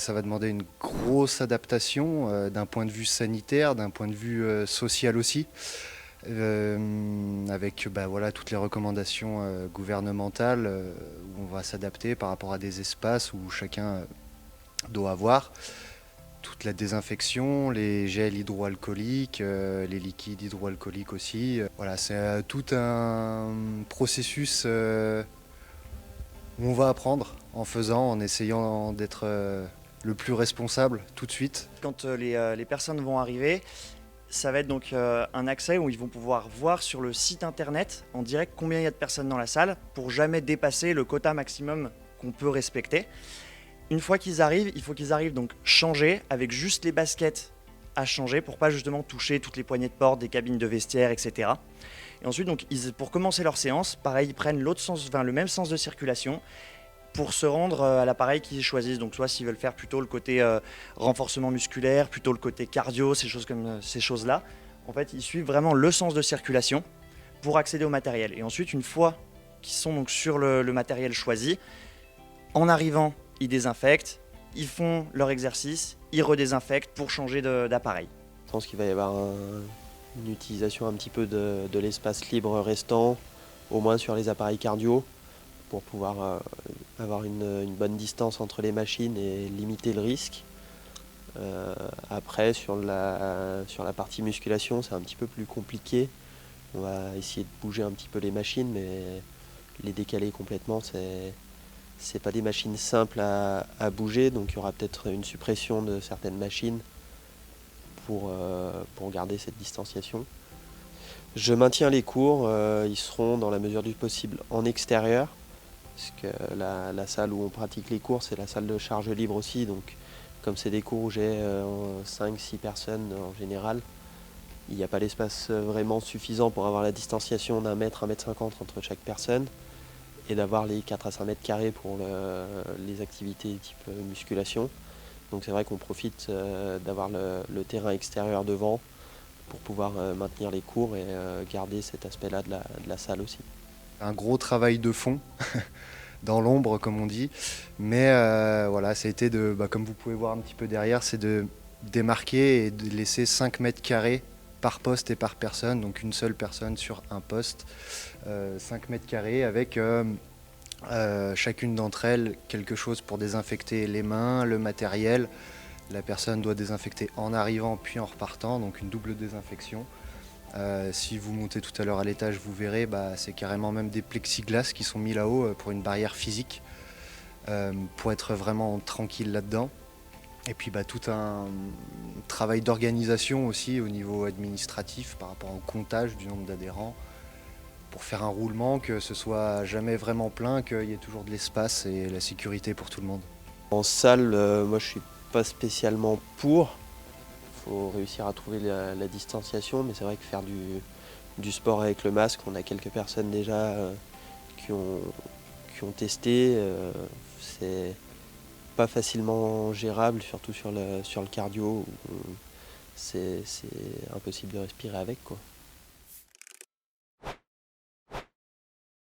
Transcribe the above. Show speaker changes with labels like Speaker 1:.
Speaker 1: ça va demander une grosse adaptation d'un point de vue sanitaire, d'un point de vue social aussi, avec voilà, toutes les recommandations gouvernementales où on va s'adapter par rapport à des espaces où chacun doit avoir. Toute la désinfection, les gels hydroalcooliques, les liquides hydroalcooliques aussi. Voilà, c'est tout un processus où on va apprendre en faisant, en essayant d'être le plus responsable tout de suite.
Speaker 2: Quand les personnes vont arriver, ça va être donc un accès où ils vont pouvoir voir sur le site internet en direct combien il y a de personnes dans la salle pour jamais dépasser le quota maximum qu'on peut respecter. Une fois qu'ils arrivent, il faut qu'ils arrivent donc changés avec juste les baskets à changer pour pas justement toucher toutes les poignées de porte des cabines de vestiaire, etc. Et ensuite, donc, pour commencer leur séance, pareil, ils prennent le même sens de circulation pour se rendre à l'appareil qu'ils choisissent. Donc soit s'ils veulent faire plutôt le côté renforcement musculaire, plutôt le côté cardio, ces choses-là. En fait, ils suivent vraiment le sens de circulation pour accéder au matériel. Et ensuite, une fois qu'ils sont donc sur le matériel choisi, en arrivant, ils désinfectent, ils font leur exercice, ils redésinfectent pour changer d'appareil.
Speaker 3: Je pense qu'il va y avoir une utilisation un petit peu de l'espace libre restant, au moins sur les appareils cardio, pour pouvoir avoir une bonne distance entre les machines et limiter le risque. Après, sur la partie musculation, c'est un petit peu plus compliqué. On va essayer de bouger un petit peu les machines, mais les décaler complètement, c'est pas des machines simples à bouger, donc il y aura peut-être une suppression de certaines machines pour garder cette distanciation. Je maintiens les cours, ils seront dans la mesure du possible en extérieur, parce que la salle où on pratique les cours, c'est la salle de charge libre aussi, donc comme c'est des cours où j'ai 5-6 personnes en général, il n'y a pas l'espace vraiment suffisant pour avoir la distanciation d'un mètre, 1,50 m entre chaque personne, et d'avoir les 4 à 5 mètres carrés pour les activités type musculation. Donc c'est vrai qu'on profite d'avoir le terrain extérieur devant pour pouvoir maintenir les cours et garder cet aspect-là de la salle aussi.
Speaker 1: Un gros travail de fond, dans l'ombre comme on dit, mais voilà, ça a été comme vous pouvez voir un petit peu derrière, c'est de démarquer et de laisser 5 mètres carrés par poste et par personne, donc une seule personne sur un poste, 5 mètres carrés avec chacune d'entre elles quelque chose pour désinfecter les mains, le matériel. La personne doit désinfecter en arrivant puis en repartant, donc une double désinfection. Si vous montez tout à l'heure à l'étage, vous verrez, c'est carrément même des plexiglas qui sont mis là-haut pour une barrière physique, pour être vraiment tranquille là-dedans. Et puis tout un travail d'organisation aussi au niveau administratif par rapport au comptage du nombre d'adhérents, pour faire un roulement, que ce soit jamais vraiment plein, qu'il y ait toujours de l'espace et la sécurité pour tout le monde.
Speaker 3: En salle, moi je suis pas spécialement pour. Il faut réussir à trouver la distanciation, mais c'est vrai que faire du sport avec le masque, on a quelques personnes déjà qui ont testé. C'est pas facilement gérable, surtout sur le cardio, où c'est impossible de respirer avec, quoi.